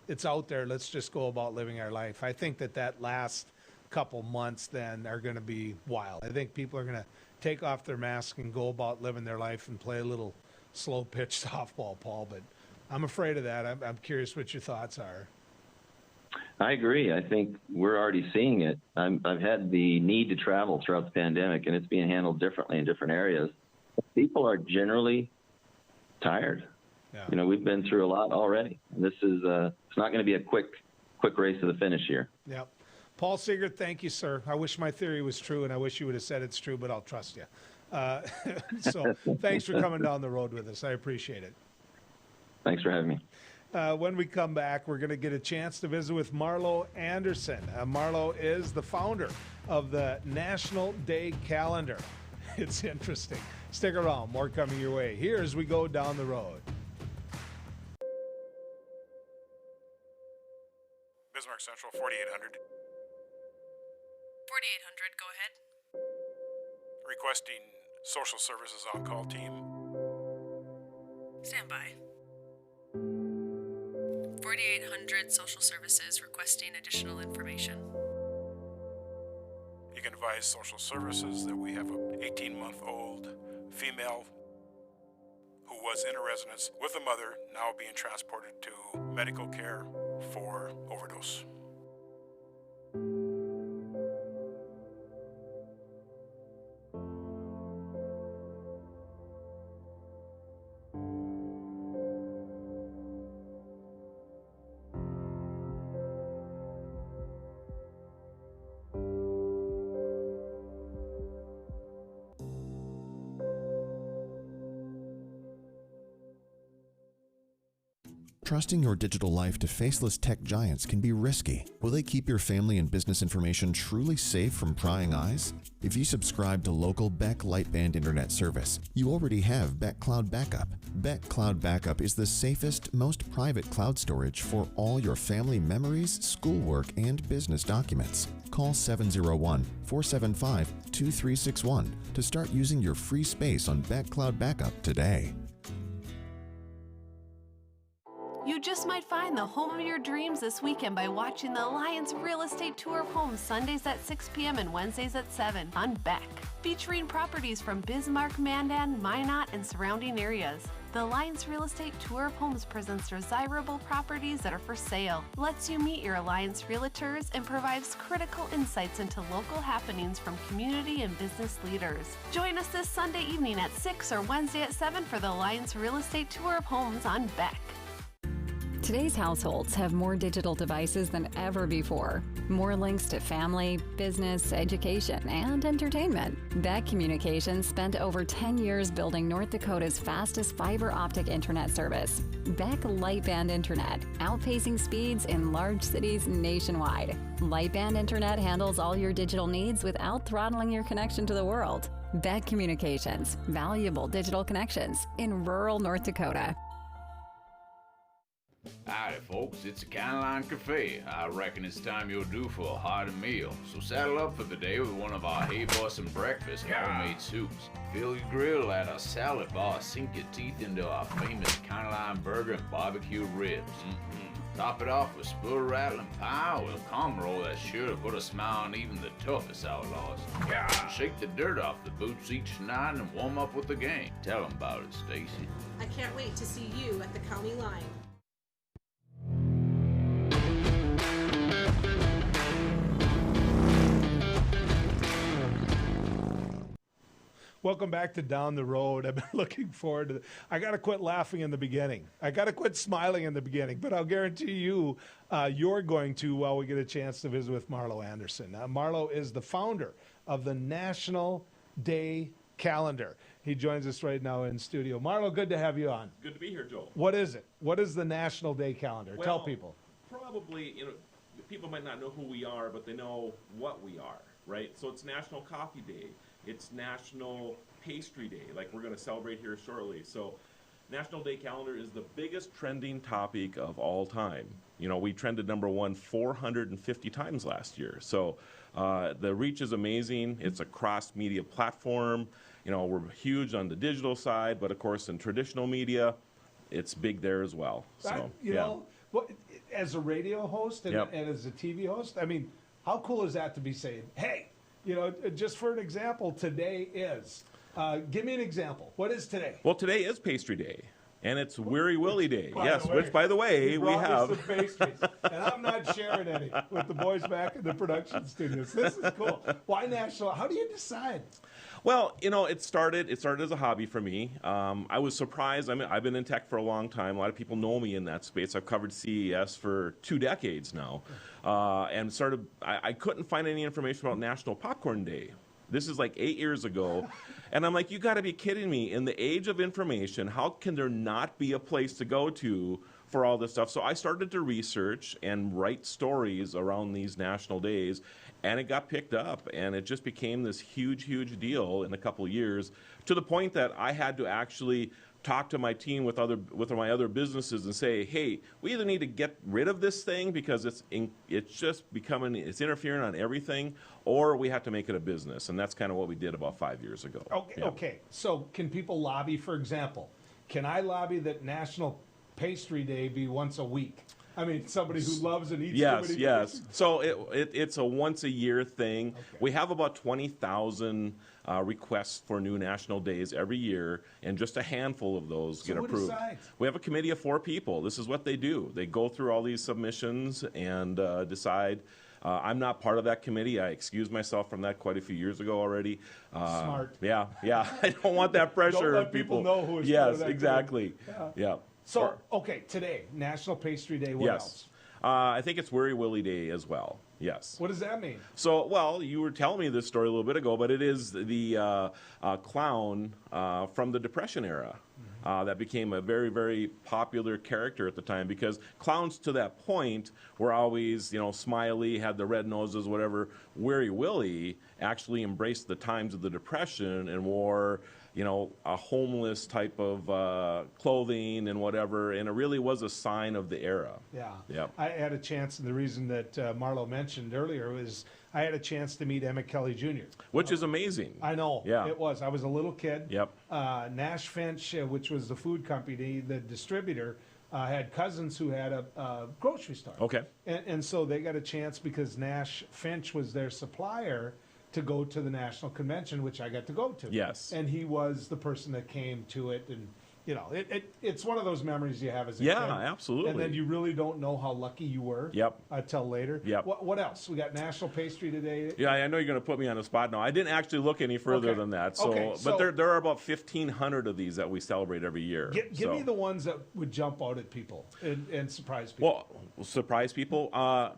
[SPEAKER 1] it's out there. Let's just go about living our life. I think that last couple months then are going to be wild. I think people are going to take off their mask and go about living their life and play a little slow pitch softball, Paul, but I'm afraid of that. I'm curious what your thoughts are.
[SPEAKER 15] I agree. I think we're already seeing it. I've had the need to travel throughout the pandemic, and it's being handled differently in different areas. People are generally tired. Yeah. We've been through a lot already. This is it's not going to be a quick race to the finish here.
[SPEAKER 1] Yeah. Paul Siegert, thank you, sir. I wish my theory was true, and I wish you would have said it's true, but I'll trust you. So thanks for coming down the road with us. I appreciate it.
[SPEAKER 15] Thanks for having me.
[SPEAKER 1] When we come back, we're going to get a chance to visit with Marlo Anderson. Marlo is the founder of the National Day Calendar. It's interesting. Stick around. More coming your way here as we go down the road.
[SPEAKER 12] Bismarck Central, 4800.
[SPEAKER 10] 4800, go ahead.
[SPEAKER 12] Requesting social services on-call team.
[SPEAKER 10] Stand by. 4800 social services requesting additional information.
[SPEAKER 12] You can advise social services that we have an 18-month-old female who was in a residence with a mother, now being transported to medical care for overdose.
[SPEAKER 9] Trusting your digital life to faceless tech giants can be risky. Will they keep your family and business information truly safe from prying eyes? If you subscribe to local Beck Lightband internet service, you already have Beck Cloud Backup. Beck Cloud Backup is the safest, most private cloud storage for all your family memories, schoolwork, and business documents. call 701-475-2361 to start using your free space on Beck Cloud Backup today.
[SPEAKER 10] You just might find the home of your dreams this weekend by watching the Alliance Real Estate Tour of Homes Sundays at 6 p.m. and Wednesdays at 7 on Beck, featuring properties from Bismarck, Mandan, Minot, and surrounding areas. The Alliance Real Estate Tour of Homes presents desirable properties that are for sale, lets you meet your Alliance realtors, and provides critical insights into local happenings from community and business leaders. Join us this Sunday evening at 6 or Wednesday at 7 for the Alliance Real Estate Tour of Homes on Beck.
[SPEAKER 16] Today's households have more digital devices than ever before. More links to family, business, education, and entertainment. Beck Communications spent over 10 years building North Dakota's fastest fiber optic internet service. Beck Lightband Internet, outpacing speeds in large cities nationwide. Lightband Internet handles all your digital needs without throttling your connection to the world. Beck Communications, valuable digital connections in rural North Dakota.
[SPEAKER 2] Howdy, folks. It's the County Line Cafe. I reckon it's time you're due for a hearty meal. So saddle up for the day with one of our Hey Bussin' breakfast homemade soups. Fill your grill at our salad bar. Sink your teeth into our famous County Line burger and barbecue ribs. Top it off with spur rattling pie with a combo roll that's sure to put a smile on even the toughest outlaws. Shake the dirt off the boots each night and warm up with the gang. Tell them about it, Stacy.
[SPEAKER 3] I can't wait to see you at the county line.
[SPEAKER 1] Welcome back to Down the Road. I've been looking forward to it. I got to quit laughing in the beginning. I got to quit smiling in the beginning, but I'll guarantee you, you're going to while we get a chance to visit with Marlo Anderson. Marlo is the founder of the National Day Calendar. He joins us right now in studio. Marlo, good to have you on.
[SPEAKER 17] Good to be here, Joel.
[SPEAKER 1] What is it? What is the National Day Calendar?
[SPEAKER 17] Well,
[SPEAKER 1] tell people.
[SPEAKER 17] Probably, people might not know who we are, but they know what we are, right? So it's National Coffee Day. It's National Pastry Day, like we're going to celebrate here shortly. So National Day Calendar is the biggest trending topic of all time. We trended #1 450 times last year. So the reach is amazing. It's a cross-media platform. We're huge on the digital side, but of course in traditional media, it's big there as well. So,
[SPEAKER 1] as a radio host and as a TV host, I mean, how cool is that to be saying, hey, just for an example, today is. Give me an example. What is today?
[SPEAKER 17] Well, today is Pastry Day, and it's Weary Willy Day. Which, by the way, we have.
[SPEAKER 1] Me some pastries, and I'm not sharing any with the boys back in the production studios. This is cool. Why national? How do you decide?
[SPEAKER 17] Well, it started as a hobby for me. I was surprised. I've been in tech for a long time. A lot of people know me in that space. I've covered CES for 2 decades now. And I couldn't find any information about National Popcorn Day. This is like 8 years ago. And I'm like, you got to be kidding me. In the age of information, how can there not be a place to go to for all this stuff? So I started to research and write stories around these national days. And it got picked up, and it just became this huge, huge deal in a couple of years, to the point that I had to actually talk to my team with my other businesses and say, hey, we either need to get rid of this thing because it's interfering on everything, or we have to make it a business. And that's kind of what we did about 5 years ago.
[SPEAKER 1] Okay. So can people lobby, for example? Can I lobby that National Pastry Day be once a week? I mean, somebody who loves and eats too many
[SPEAKER 17] Yes. So it's a once-a-year thing. Okay. We have about 20,000 requests for new national days every year, and just a handful of those get approved.
[SPEAKER 1] Who decides?
[SPEAKER 17] We have a committee of 4 people. This is what they do. They go through all these submissions and decide. I'm not part of that committee. I excused myself from that quite a few years ago already.
[SPEAKER 1] Smart.
[SPEAKER 17] Yeah. I don't want that pressure.
[SPEAKER 1] Don't let people know who is
[SPEAKER 17] Yes,
[SPEAKER 1] part of that
[SPEAKER 17] exactly. Yeah.
[SPEAKER 1] So, okay, today, National Pastry Day, what else?
[SPEAKER 17] I think it's Weary Willy Day as well, yes.
[SPEAKER 1] What does that mean?
[SPEAKER 17] So, well, you were telling me this story a little bit ago, but it is the clown from the Depression era that became a very, very popular character at the time, because clowns to that point were always, smiley, had the red noses, whatever. Weary Willy actually embraced the times of the Depression and wore a homeless type of clothing and whatever, and it really was a sign of the era.
[SPEAKER 1] Yeah.
[SPEAKER 17] Yep.
[SPEAKER 1] I had a chance, and the reason that Marlo mentioned earlier was I had a chance to meet Emmett Kelly Jr.
[SPEAKER 17] Which is amazing.
[SPEAKER 1] I know.
[SPEAKER 17] Yeah.
[SPEAKER 1] It was. I was a little kid.
[SPEAKER 17] Yep.
[SPEAKER 1] Nash Finch, which was the food company, the distributor, had cousins who had a grocery store.
[SPEAKER 17] Okay.
[SPEAKER 1] And so they got a chance because Nash Finch was their supplier to go to the national convention, which I got to go to.
[SPEAKER 17] Yes.
[SPEAKER 1] And he was the person that came to it, and it's one of those memories you have as a kid.
[SPEAKER 17] Yeah, absolutely.
[SPEAKER 1] And then you really don't know how lucky you were.
[SPEAKER 17] Yep.
[SPEAKER 1] Until later.
[SPEAKER 17] Yep.
[SPEAKER 1] What else? We got National Pastry today.
[SPEAKER 17] Yeah, I know you're going to put me on the spot now. I didn't actually look any further
[SPEAKER 1] Okay.
[SPEAKER 17] than that.
[SPEAKER 1] Okay,
[SPEAKER 17] But
[SPEAKER 1] so-
[SPEAKER 17] there are about 1,500 of these that we celebrate every year.
[SPEAKER 1] Give me the ones that would jump out at people and surprise people.
[SPEAKER 17] Well, surprise people.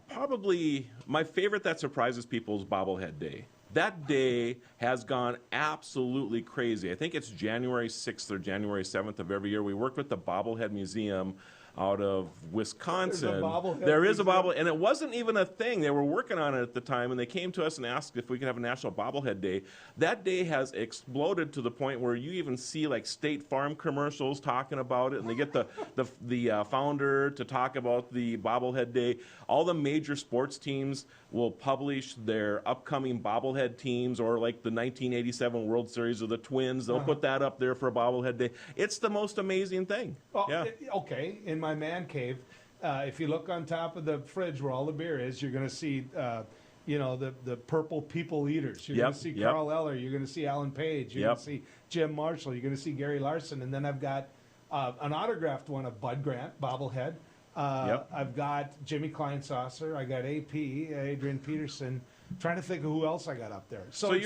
[SPEAKER 17] Probably my favorite that surprises people is Bobblehead Day. That day has gone absolutely crazy. I think it's January 6th or January 7th of every year. We worked with the Bobblehead Museum out of Wisconsin.
[SPEAKER 1] There's a bobblehead
[SPEAKER 17] There is a
[SPEAKER 1] museum?
[SPEAKER 17] bobble, and it wasn't even a thing. They were working on it at the time, and they came to us and asked if we could have a National Bobblehead Day. That day has exploded to the point where you even see like State Farm commercials talking about it, and they get the founder to talk about the Bobblehead Day. All the major sports teams will publish their upcoming bobblehead teams, or like the 1987 World Series of the Twins. They'll put that up there for a Bobblehead Day. It's the most amazing thing.
[SPEAKER 1] Well,
[SPEAKER 17] Yeah.
[SPEAKER 1] Okay, in my man cave, if you look on top of the fridge where all the beer is, you're going to see, the purple people eaters. You're going to see Carl Eller. You're going to see Alan Page. You're going to see Jim Marshall. You're going to see Gary Larson. And then I've got an autographed one of Bud Grant, bobblehead. I've got Jimmy Kleinsasser. I got AP, Adrian Peterson. Trying to think of who else I got up there. So it's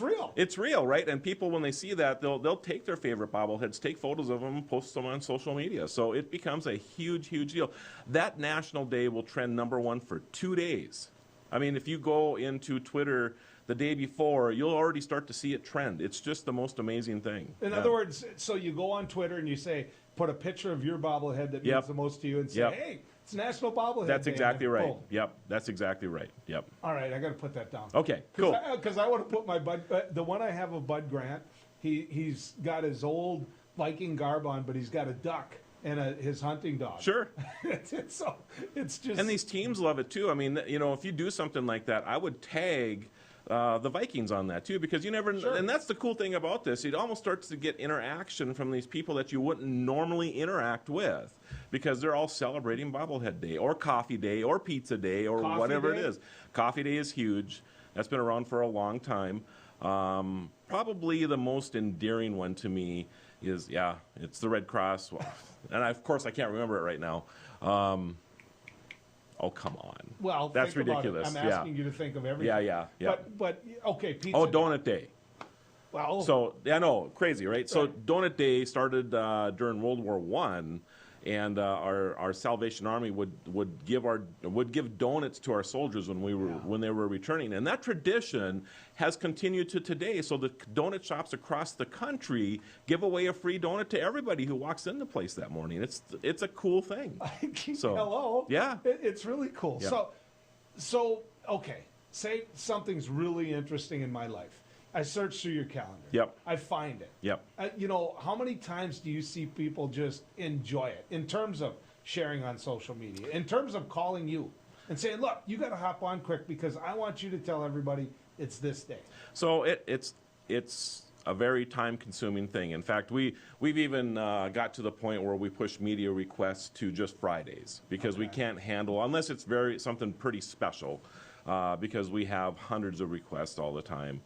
[SPEAKER 1] real.
[SPEAKER 17] It's real, right? And people, when they see that, they'll take their favorite bobbleheads, take photos of them, post them on social media. So it becomes a huge, huge deal. That National Day will trend #1 for 2 days. I mean, if you go into Twitter the day before, you'll already start to see it trend. It's just the most amazing thing.
[SPEAKER 1] In other words, so you go on Twitter and you say, put a picture of your bobblehead that means the most to you and say, hey, it's National Bobblehead
[SPEAKER 17] That's
[SPEAKER 1] Day.
[SPEAKER 17] exactly
[SPEAKER 1] And
[SPEAKER 17] right.
[SPEAKER 1] boom.
[SPEAKER 17] Yep, that's exactly right. Yep.
[SPEAKER 1] All right, I got to put that down.
[SPEAKER 17] Okay, cool.
[SPEAKER 1] Because I want to put my Bud, the one I have of Bud Grant, he's got his old Viking garb on, but he's got a duck and his hunting dog.
[SPEAKER 17] Sure.
[SPEAKER 1] it's just.
[SPEAKER 17] And these teams love it too. I mean, if you do something like that, I would tag the Vikings on that too, because you never. And that's the cool thing about this. It almost starts to get interaction from these people that you wouldn't normally interact with, because they're all celebrating Bobblehead Day or Coffee Day or Pizza Day or
[SPEAKER 1] Coffee
[SPEAKER 17] whatever
[SPEAKER 1] Day?
[SPEAKER 17] it is. Coffee Day is huge. That's been around for a long time. Probably the most endearing one to me is it's the Red Cross. Well, and of course I can't remember it right now. Oh, come on.
[SPEAKER 1] Well,
[SPEAKER 17] that's
[SPEAKER 1] think about it.
[SPEAKER 17] ridiculous.
[SPEAKER 1] I'm asking you to think of everything.
[SPEAKER 17] Yeah.
[SPEAKER 1] But okay, pizza.
[SPEAKER 17] Oh, Donut Day.
[SPEAKER 1] Well,
[SPEAKER 17] So crazy, right? So Donut Day started during World War I, and our Salvation Army would give donuts to our soldiers when they were returning, and that tradition has continued to today. So the donut shops across the country give away a free donut to everybody who walks in the place that morning. It's a cool thing. So
[SPEAKER 1] hello.
[SPEAKER 17] yeah,
[SPEAKER 1] it's really cool.
[SPEAKER 17] Yeah.
[SPEAKER 1] So okay, say something's really interesting in my life. I search through your calendar.
[SPEAKER 17] Yep.
[SPEAKER 1] I find it.
[SPEAKER 17] Yep.
[SPEAKER 1] How many times do you see people just enjoy it in terms of sharing on social media, in terms of calling you and saying, look, you got to hop on quick because I want you to tell everybody it's this day.
[SPEAKER 17] So it's a very time-consuming thing. In fact, we've even got to the point where we push media requests to just Fridays, because we can't handle, unless it's something pretty special, because we have hundreds of requests all the time.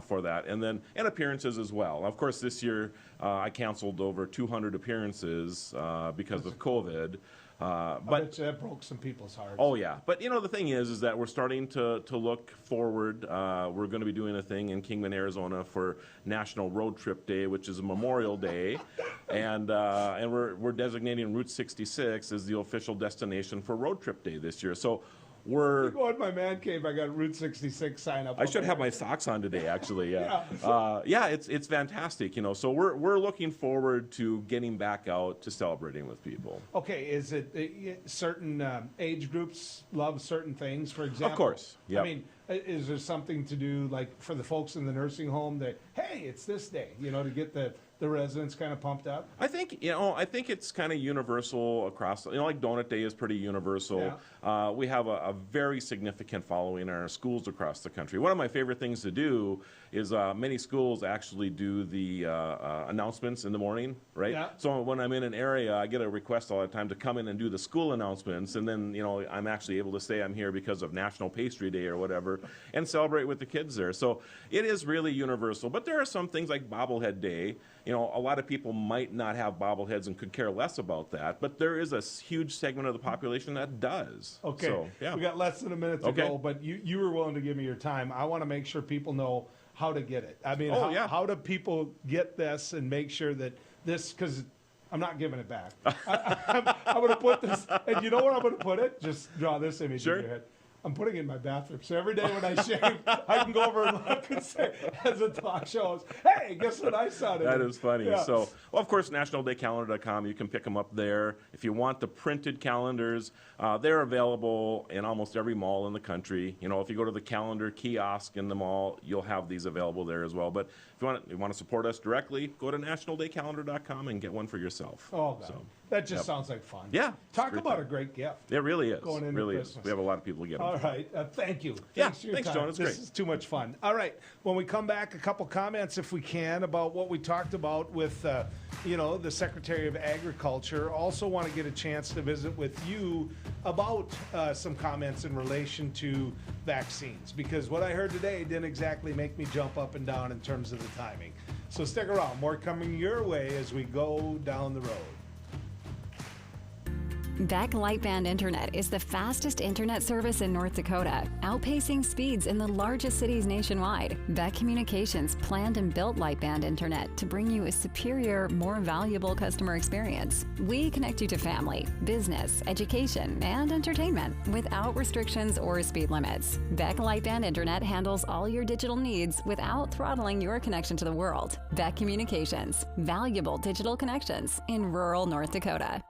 [SPEAKER 17] For that, and appearances as well. Of course, this year I canceled over 200 appearances because of COVID. But
[SPEAKER 1] that broke some people's hearts.
[SPEAKER 17] Oh yeah, but the thing is that we're starting to look forward. We're going to be doing a thing in Kingman, Arizona for National Road Trip Day, which is a Memorial Day, and we're designating Route 66 as the official destination for Road Trip Day this year. So we're.
[SPEAKER 1] You go in my man cave. I got Route 66 sign up.
[SPEAKER 17] I should have my socks on today, actually. Yeah, it's fantastic. You know, so we're looking forward to getting back out to celebrating with people.
[SPEAKER 1] Okay, is it certain age groups love certain things? For example,
[SPEAKER 17] Of course. Yep.
[SPEAKER 1] I mean, is there something to do like for the folks in the nursing home that hey, it's this day, you know, to get the residents kind of pumped up?
[SPEAKER 17] I think it's kind of universal across. You know, like Donut Day is pretty universal. We have a very significant following in our schools across the country. One of my favorite things to do is many schools actually do the announcements in the morning, right?
[SPEAKER 1] Yeah.
[SPEAKER 17] So when I'm in an area, I get a request all the time to come in and do the school announcements, and then I'm actually able to say I'm here because of National Pastry Day or whatever, and celebrate with the kids there. So it is really universal. But there are some things like Bobblehead Day. You know, a lot of people might not have bobbleheads and could care less about that, but there is a huge segment of the population that does.
[SPEAKER 1] Okay,
[SPEAKER 17] So, yeah.
[SPEAKER 1] we got less than a minute to
[SPEAKER 17] Okay.
[SPEAKER 1] go, but you were willing to give me your time. I want to make sure people know how to get it. I mean,
[SPEAKER 17] Oh, yeah.
[SPEAKER 1] how do people get this and make sure that this, because I'm not giving it back. I'm going to put this, and you know where I'm going to put it? Just draw this image
[SPEAKER 17] Sure.
[SPEAKER 1] in your head. I'm putting it in my bathroom. So every day when I shave, I can go over and look and say, as the talk shows, hey, guess what I saw today?
[SPEAKER 17] That is funny.
[SPEAKER 1] Yeah.
[SPEAKER 17] So, well, of course, nationaldaycalendar.com. You can pick them up there. If you want the printed calendars, they're available in almost every mall in the country. You know, if you go to the calendar kiosk in the mall, you'll have these available there as well. But if you want to support us directly, go to nationaldaycalendar.com and get one for yourself.
[SPEAKER 1] Oh, God.
[SPEAKER 17] So,
[SPEAKER 1] That just
[SPEAKER 17] yep.
[SPEAKER 1] sounds like fun.
[SPEAKER 17] Yeah.
[SPEAKER 1] Talk about a great gift.
[SPEAKER 17] It really is.
[SPEAKER 1] Going into
[SPEAKER 17] really
[SPEAKER 1] Christmas.
[SPEAKER 17] is. We have a lot of people get them.
[SPEAKER 1] All right. Thank you.
[SPEAKER 17] Yeah,
[SPEAKER 1] Thanks for your
[SPEAKER 17] thanks,
[SPEAKER 1] time.
[SPEAKER 17] John. It's
[SPEAKER 1] this
[SPEAKER 17] great.
[SPEAKER 1] is too much fun. All right. When we come back, a couple comments, if we can, about what we talked about with, the Secretary of Agriculture. Also want to get a chance to visit with you about some comments in relation to vaccines, because what I heard today didn't exactly make me jump up and down in terms of the timing. So stick around. More coming your way as we go down the road.
[SPEAKER 16] Beck Lightband Internet is the fastest internet service in North Dakota, outpacing speeds in the largest cities nationwide. Beck Communications planned and built Lightband Internet to bring you a superior, more valuable customer experience. We connect you to family, business, education, and entertainment without restrictions or speed limits. Beck Lightband Internet handles all your digital needs without throttling your connection to the world. Beck Communications, valuable digital connections in rural North Dakota.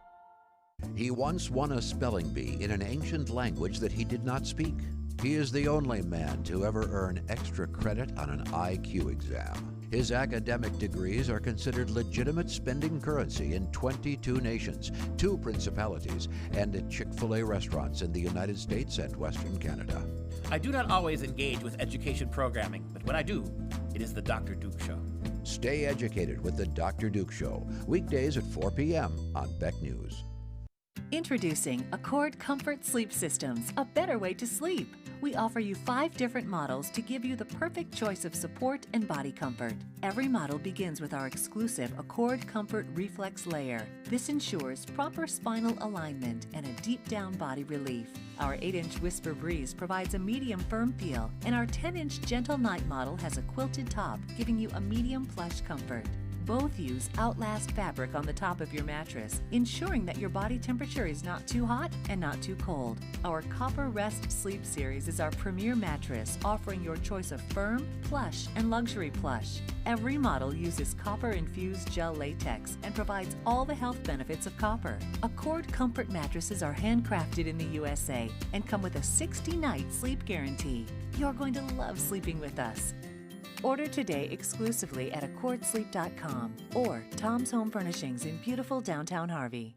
[SPEAKER 11] He once won a spelling bee in an ancient language that he did not speak. He is the only man to ever earn extra credit on an IQ exam. His academic degrees are considered legitimate spending currency in 22 nations, 2 principalities, and at Chick-fil-A restaurants in the United States and Western Canada.
[SPEAKER 18] I do not always engage with education programming, but when I do, it is the Dr. Duke Show.
[SPEAKER 11] Stay educated with the Dr. Duke Show, weekdays at 4 p.m. on Beck News.
[SPEAKER 6] Introducing Accord Comfort Sleep Systems, a better way to sleep. We offer you 5 different models to give you the perfect choice of support and body comfort. Every model begins with our exclusive Accord Comfort Reflex Layer. This ensures proper spinal alignment and a deep down body relief. Our 8-inch Whisper Breeze provides a medium firm feel, and our 10-inch Gentle Night model has a quilted top, giving you a medium plush comfort. Both use Outlast fabric on the top of your mattress, ensuring that your body temperature is not too hot and not too cold. Our Copper Rest Sleep Series is our premier mattress, offering your choice of firm, plush, and luxury plush. Every model uses copper-infused gel latex and provides all the health benefits of copper. Accord Comfort mattresses are handcrafted in the USA and come with a 60-night sleep guarantee. You're going to love sleeping with us. Order today exclusively at accordsleep.com or Tom's Home Furnishings in beautiful downtown Harvey.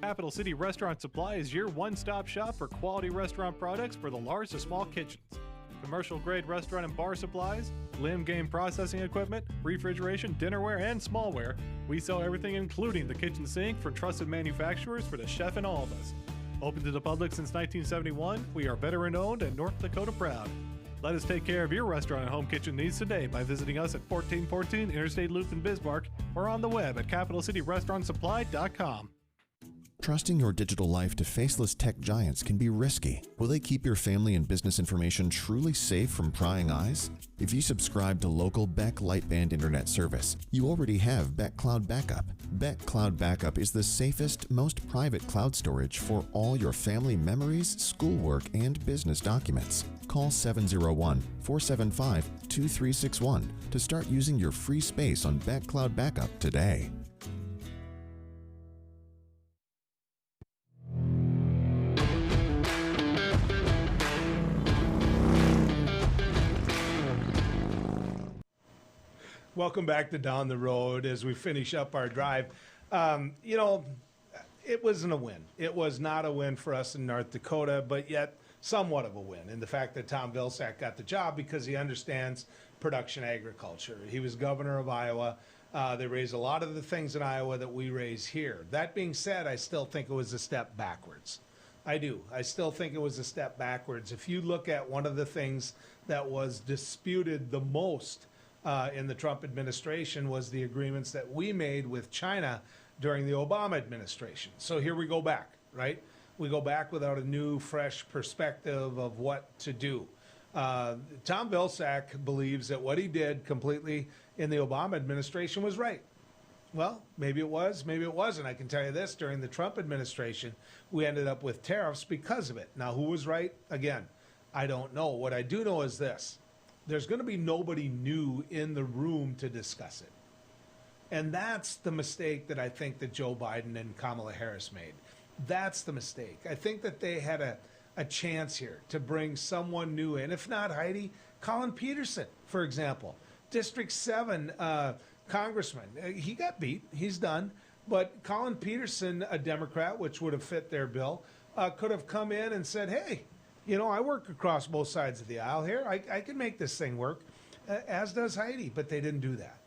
[SPEAKER 4] Capital City Restaurant Supply is your one-stop shop for quality restaurant products for the large to small kitchens. Commercial-grade restaurant and bar supplies, limb game processing equipment, refrigeration, dinnerware, and smallware. We sell everything including the kitchen sink from trusted manufacturers for the chef and all of us. Open to the public since 1971, we are veteran-owned and North Dakota proud. Let us take care of your restaurant and home kitchen needs today by visiting us at 1414 Interstate Loop in Bismarck or on the web at capitalcityrestaurantsupply.com.
[SPEAKER 9] Trusting your digital life to faceless tech giants can be risky. Will they keep your family and business information truly safe from prying eyes? If you subscribe to local Beck Lightband internet service, you already have Beck Cloud Backup. Beck Cloud Backup is the safest, most private cloud storage for all your family memories, schoolwork, and business documents. Call 701-475-2361 to start using your free space on Beck Cloud Backup today.
[SPEAKER 1] Welcome back to Down the Road as we finish up our drive. You know, it wasn't a win. It was not a win for us in North Dakota, but yet somewhat of a win in the fact that Tom Vilsack got the job because he understands production agriculture. He was governor of Iowa. They raise a lot of the things in Iowa that we raise here. That being said, I still think it was a step backwards. I do. I still think it was a step backwards. If you look at one of the things that was disputed the most in the Trump administration was the agreements that we made with China during the Obama administration. So here we go back, right? We go back without a new, fresh perspective of what to do. Tom Vilsack believes that what he did completely in the Obama administration was right. Well, maybe it was, maybe it wasn't. I can tell you this, during the Trump administration, we ended up with tariffs because of it. Now, who was right? Again, I don't know. What I do know is this. There's going to be nobody new in the room to discuss it. And that's the mistake that I think that Joe Biden and Kamala Harris made. That's the mistake. I think that they had a chance here to bring someone new in. If not Heidi, Colin Peterson, for example. District 7 congressman. He got beat. He's done. But Colin Peterson, a Democrat, which would have fit their bill, could have come in and said, hey, you know, I work across both sides of the aisle here. I can make this thing work, as does Heidi. But they didn't do that.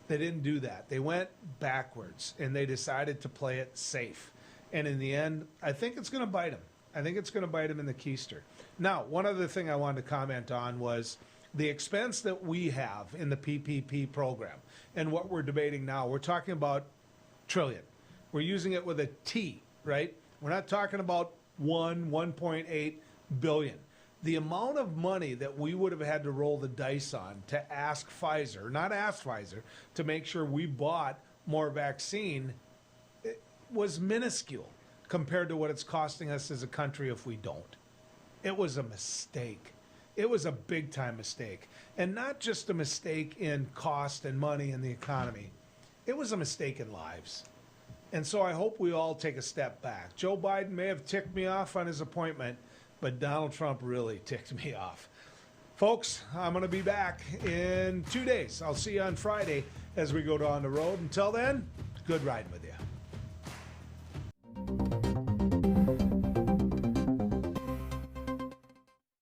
[SPEAKER 1] They didn't do that. They went backwards, and they decided to play it safe. And in the end, I think it's going to bite them. I think it's going to bite them in the keister. Now, one other thing I wanted to comment on was the expense that we have in the PPP program and what we're debating now. We're talking about trillion. We're using it with a T, right? We're not talking about 1.8 billion. The amount of money that we would have had to roll the dice on to ask Pfizer, not ask Pfizer, to make sure we bought more vaccine was minuscule compared to what it's costing us as a country if we don't. It was a mistake. It was a big time mistake. And not just a mistake in cost and money and the economy. It was a mistake in lives. And so I hope we all take a step back. Joe Biden may have ticked me off on his appointment, but Donald Trump really ticked me off. Folks, I'm going to be back in 2 days. I'll see you on Friday as we go down the road. Until then, good riding with you.